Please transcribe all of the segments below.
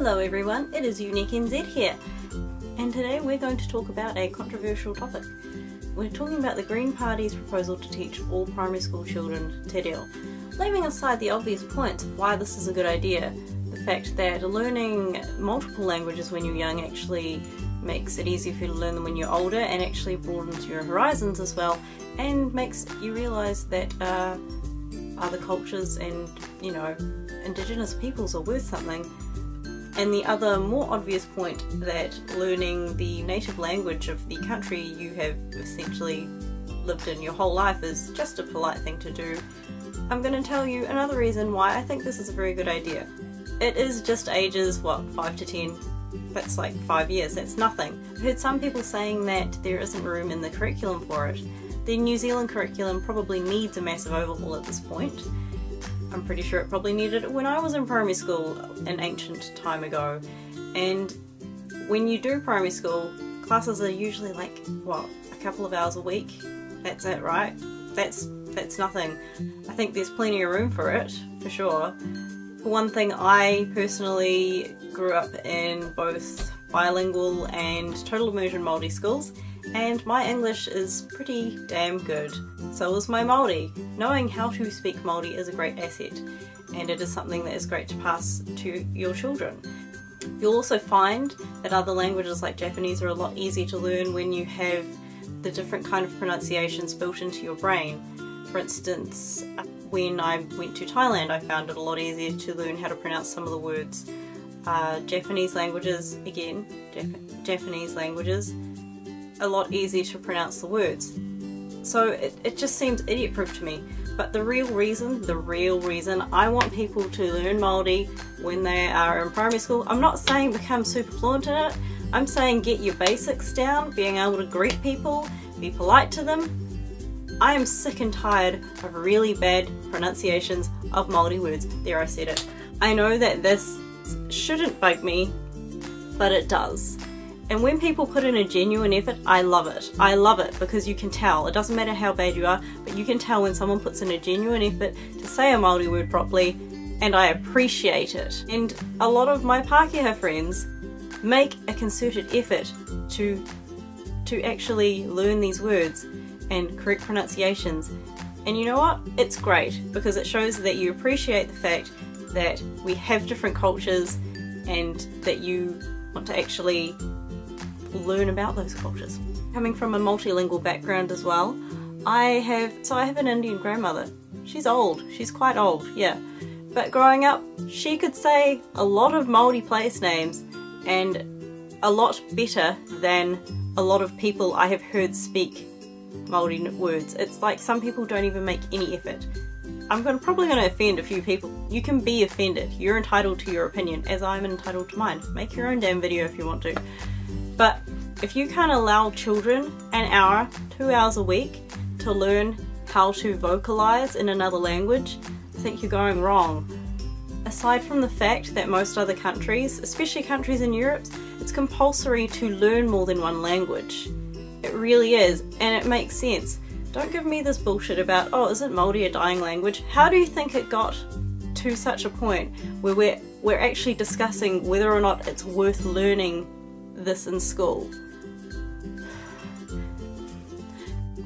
Hello everyone, it is Unique NZ here, and today we're going to talk about a controversial topic. We're talking about the Green Party's proposal to teach all primary school children Te Reo. Leaving aside the obvious points of why this is a good idea, the fact that learning multiple languages when you're young actually makes it easier for you to learn them when you're older and actually broadens your horizons as well, and makes you realise that other cultures and, Indigenous peoples are worth something. And the other more obvious point that learning the native language of the country you have essentially lived in your whole life is just a polite thing to do. I'm going to tell you another reason why I think this is a very good idea. It is just ages, 5 to 10? That's like 5 years, that's nothing. I've heard some people saying that there isn't room in the curriculum for it. The New Zealand curriculum probably needs a massive overhaul at this point. I'm pretty sure it probably needed it when I was in primary school an ancient time ago. And when you do primary school, classes are usually like, a couple of hours a week? That's it, right? That's nothing. I think there's plenty of room for it, for sure. For one thing, I personally grew up in both bilingual and total immersion Māori schools, and my English is pretty damn good. So is my Māori. Knowing how to speak Māori is a great asset, and it is something that is great to pass to your children. You'll also find that other languages like Japanese are a lot easier to learn when you have the different kind of pronunciations built into your brain. For instance, when I went to Thailand, I found it a lot easier to learn how to pronounce some of the words. Japanese languages, again, Japanese languages, a lot easier to pronounce the words. So it just seems idiot-proof to me. But the real reason I want people to learn Māori when they are in primary school, I'm not saying become super fluent in it, I'm saying get your basics down, being able to greet people, be polite to them. I am sick and tired of really bad pronunciations of Māori words. There, I said it. I know that this shouldn't bug me, but it does. And when people put in a genuine effort, I love it. I love it because you can tell. It doesn't matter how bad you are, but you can tell when someone puts in a genuine effort to say a Māori word properly, and I appreciate it. And a lot of my Pākehā friends make a concerted effort to actually learn these words and correct pronunciations. And you know what? It's great because it shows that you appreciate the fact that we have different cultures and that you want to actually learn about those cultures. Coming from a multilingual background as well, I have an Indian grandmother. She's old, she's quite old, yeah. But growing up, she could say a lot of Māori place names and a lot better than a lot of people I have heard speak Māori words. It's like some people don't even make any effort. I'm probably going to offend a few people. You can be offended. You're entitled to your opinion, as I'm entitled to mine. Make your own damn video if you want to. But if you can't allow children an hour, 2 hours a week to learn how to vocalize in another language, I think you're going wrong. Aside from the fact that most other countries, especially countries in Europe, it's compulsory to learn more than one language. It really is, and it makes sense. Don't give me this bullshit about, oh, isn't Māori a dying language? How do you think it got to such a point where we're actually discussing whether or not it's worth learning this in school?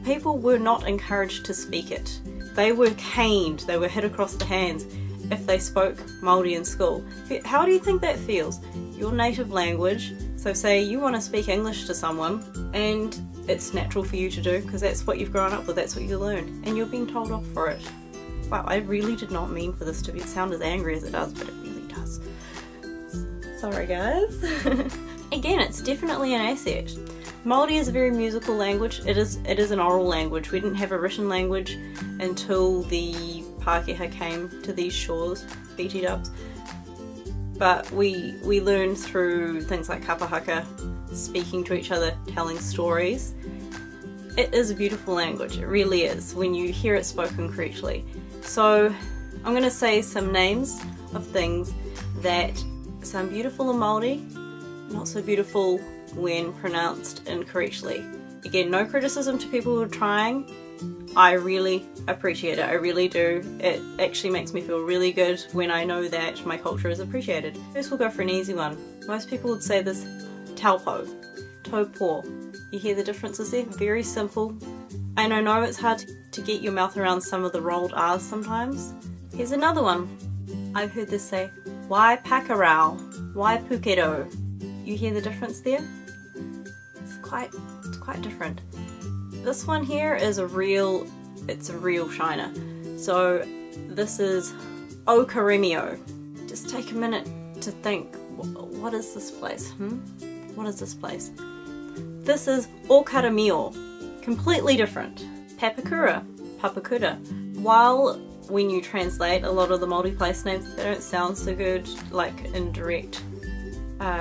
People were not encouraged to speak it. They were caned, they were hit across the hands if they spoke Māori in school. How do you think that feels? Your native language, so say you want to speak English to someone and it's natural for you to do because that's what you've grown up with, that's what you learn, and you're being told off for it. Wow, I really did not mean for this to sound as angry as it does, but it really does. Sorry guys. Again, it's definitely an asset. Māori is a very musical language. It is an oral language. We didn't have a written language until the Pākehā came to these shores, BT dubs. But we learn through things like kapa haka, speaking to each other, telling stories. It is a beautiful language, it really is, when you hear it spoken correctly. So I'm going to say some names of things that sound beautiful in Māori, not so beautiful when pronounced incorrectly. Again, no criticism to people who are trying. I really appreciate it, I really do. It actually makes me feel really good when I know that my culture is appreciated. First we'll go for an easy one. Most people would say this taupo, taupo. You hear the differences there? Very simple. And I know it's hard to get your mouth around some of the rolled R's sometimes. Here's another one. I've heard this say, wai pakarau, wai pukero. You hear the difference there? It's quite different. This one here is it's a real shiner. So this is Okaremio. Just take a minute to think, what is this place? What is this place? This is Okaramio. Completely different. Papakura, Papakura. While when you translate a lot of the Māori place names, they don't sound so good like in direct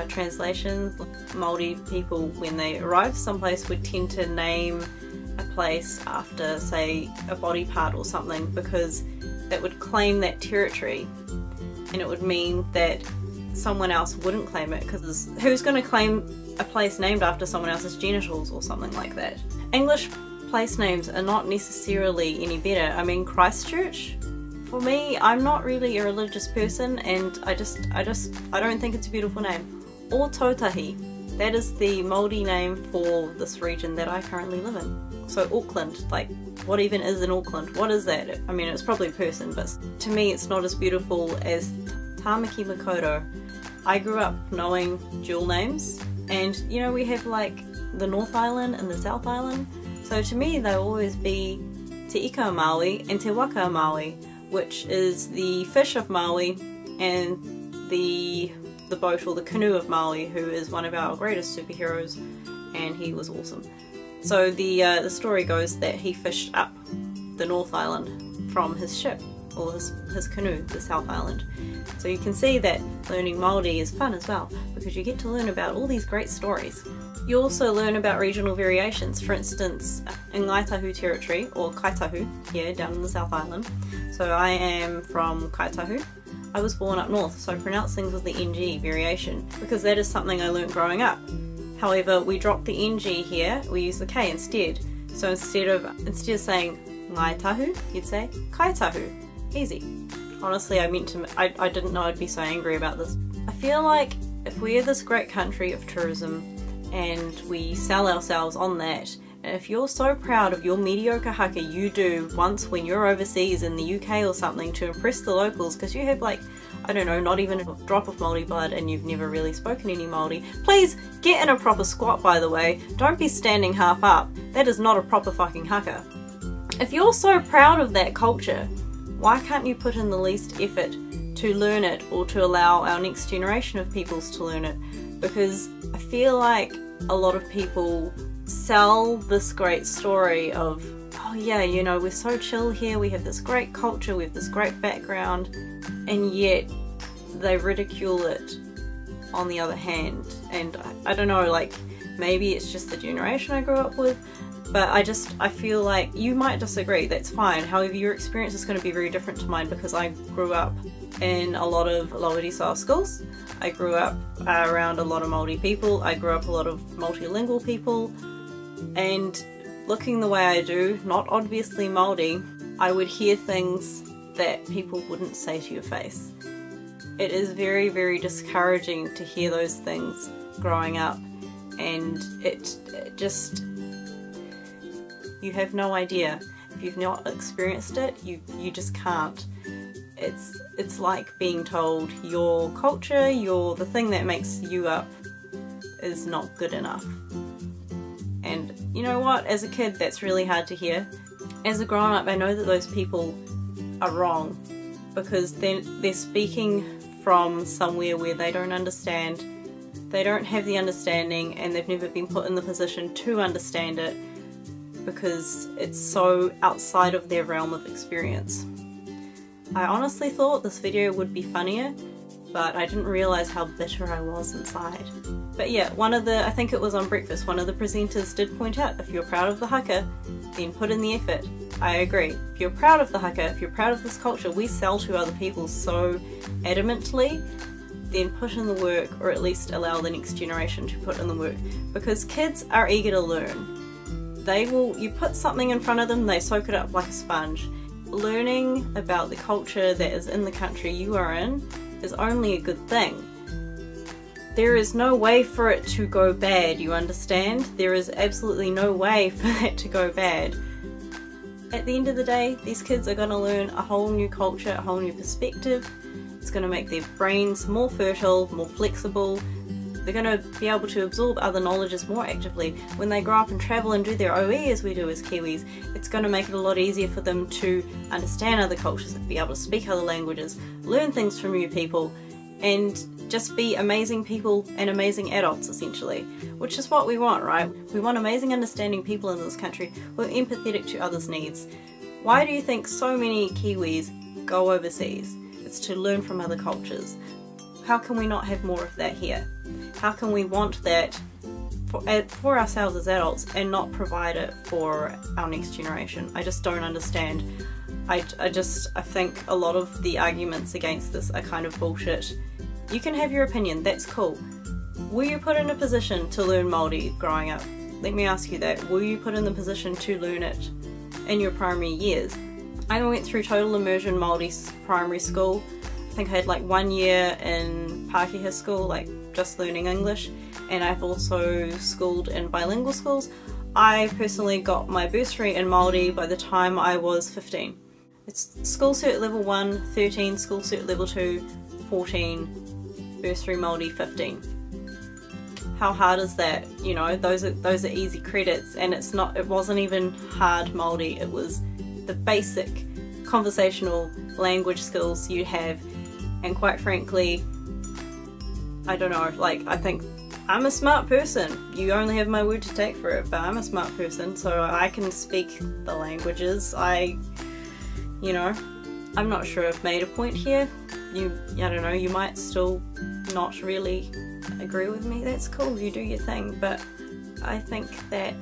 translations. Māori people, when they arrive someplace, would tend to name a place after, say, a body part or something, because that would claim that territory, and it would mean that someone else wouldn't claim it, because who's going to claim a place named after someone else's genitals or something like that? English place names are not necessarily any better. I mean, Christchurch, for me, I'm not really a religious person, and I don't think it's a beautiful name. Or Tautahi, that is the Māori name for this region that I currently live in. So Auckland, like, what even is in Auckland? What is that? I mean, it's probably a person, but to me it's not as beautiful as Tamaki Makaurau. I grew up knowing dual names, and you know, we have like the North Island and the South Island, so to me they'll always be Te Ika Maui and Te Waka Maui, which is the fish of Maui and the boat or the canoe of Maui, who is one of our greatest superheroes, and he was awesome. So the story goes that he fished up the North Island from his ship, or his canoe, the South Island. So you can see that learning Māori is fun as well, because you get to learn about all these great stories. You also learn about regional variations. For instance, in Ngaitahu territory, or Kaitahu, here down in the South Island. So I am from Kaitahu. I was born up north, so I pronounce things with the NG variation, because that is something I learnt growing up. However, we drop the NG here, we use the K instead. So instead of saying Ngaitahu, you'd say Kaitahu. Easy. Honestly, I didn't know I'd be so angry about this. I feel like if we're this great country of tourism and we sell ourselves on that, and if you're so proud of your mediocre haka you do once when you're overseas in the UK or something to impress the locals, because you have like, I don't know, not even a drop of Māori blood and you've never really spoken any Māori, please get in a proper squat, by the way. Don't be standing half up. That is not a proper fucking haka. If you're so proud of that culture, why can't you put in the least effort to learn it, or to allow our next generation of peoples to learn it? Because I feel like a lot of people sell this great story of, oh yeah, you know, we're so chill here, we have this great culture, we have this great background, and yet they ridicule it on the other hand. And I don't know, like, maybe it's just the generation I grew up with, but I feel like you might disagree, that's fine. However, your experience is going to be very different to mine, because I grew up in a lot of Lower style schools. I grew up around a lot of Māori people. I grew up a lot of multilingual people, and looking the way I do, not obviously Māori, I would hear things that people wouldn't say to your face. It is very, very discouraging to hear those things growing up, and it just, you have no idea. If you've not experienced it, you just can't. It's like being told your culture, the thing that makes you up, is not good enough. And you know what, as a kid that's really hard to hear. As a grown up, I know that those people are wrong, because they're speaking from somewhere where they don't understand, they don't have the understanding, and they've never been put in the position to understand it, because it's so outside of their realm of experience. I honestly thought this video would be funnier, but I didn't realise how bitter I was inside. But yeah, I think it was on Breakfast, one of the presenters did point out, if you're proud of the haka, then put in the effort. I agree. If you're proud of the haka, if you're proud of this culture we sell to other people so adamantly, then put in the work, or at least allow the next generation to put in the work, because kids are eager to learn. You put something in front of them, they soak it up like a sponge. Learning about the culture that is in the country you are in is only a good thing. There is no way for it to go bad, you understand? There is absolutely no way for that to go bad. At the end of the day, these kids are going to learn a whole new culture, a whole new perspective. It's going to make their brains more fertile, more flexible. They're going to be able to absorb other knowledges more actively. When they grow up and travel and do their OE as we do as Kiwis, it's going to make it a lot easier for them to understand other cultures, be able to speak other languages, learn things from new people, and just be amazing people and amazing adults, essentially, which is what we want, right? We want amazing understanding people in this country who are empathetic to others' needs. Why do you think so many Kiwis go overseas? It's to learn from other cultures. How can we not have more of that here? How can we want that for ourselves as adults and not provide it for our next generation? I just don't understand. I think a lot of the arguments against this are kind of bullshit. You can have your opinion, that's cool. Were you put in a position to learn Māori growing up? Let me ask you that. Were you put in the position to learn it in your primary years? I went through total immersion Māori primary school. I think I had like 1 year in Pākehā school, like just learning English, and I've also schooled in bilingual schools. I personally got my bursary in Māori by the time I was 15. It's school cert level 1, 13, school cert level 2, 14, bursary Māori 15. How hard is that? You know, those are easy credits, and it wasn't even hard Māori, it was the basic conversational language skills you have. And quite frankly, I don't know, like, I think I'm a smart person. You only have my word to take for it, but I'm a smart person, so I can speak the languages. You know, I'm not sure I've made a point here. I don't know, you might still not really agree with me. That's cool, you do your thing, but I think that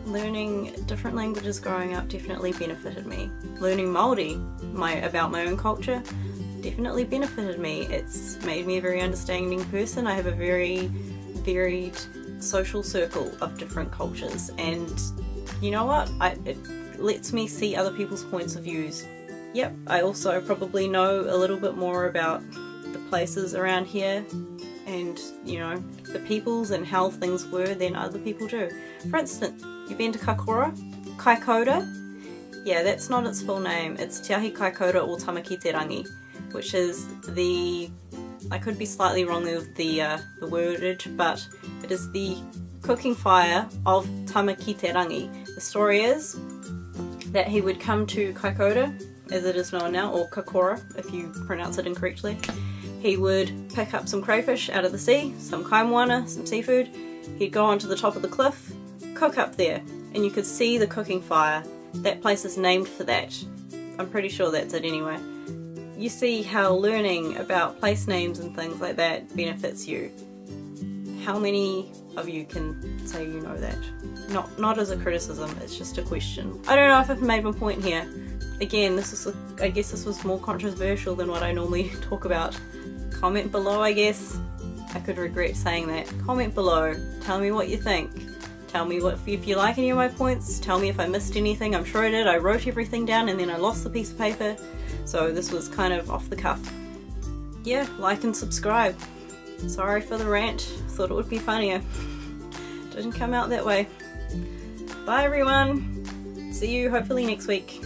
learning different languages growing up definitely benefited me. Learning Māori, about my own culture, definitely benefited me. It's made me a very understanding person. I have a very varied social circle of different cultures, and you know what? It lets me see other people's points of views. Yep, I also probably know a little bit more about the places around here and, you know, the peoples and how things were than other people do. For instance, you've been to Kaikoura? Yeah, that's not its full name. It's Te Ahi Kaikoura o Tamakiterangi, which is I could be slightly wrong with the wordage, but it is the cooking fire of Tamakiterangi. The story is that he would come to Kaikoura, as it is known now, or Kakora if you pronounce it incorrectly. He would pick up some crayfish out of the sea, some kaimoana, some seafood. He'd go onto the top of the cliff, cook up there, and you could see the cooking fire. That place is named for that. I'm pretty sure that's it anyway. You see how learning about place names and things like that benefits you. How many of you can say you know that? Not as a criticism, it's just a question. I don't know if I've made my point here. Again, I guess this was more controversial than what I normally talk about. Comment below, I guess. I could regret saying that. Comment below. Tell me what you think. Tell me if you like any of my points. Tell me if I missed anything. I'm sure I did. I wrote everything down and then I lost the piece of paper. So this was kind of off the cuff. Yeah, like and subscribe. Sorry for the rant. Thought it would be funnier. Didn't come out that way. Bye everyone. See you hopefully next week.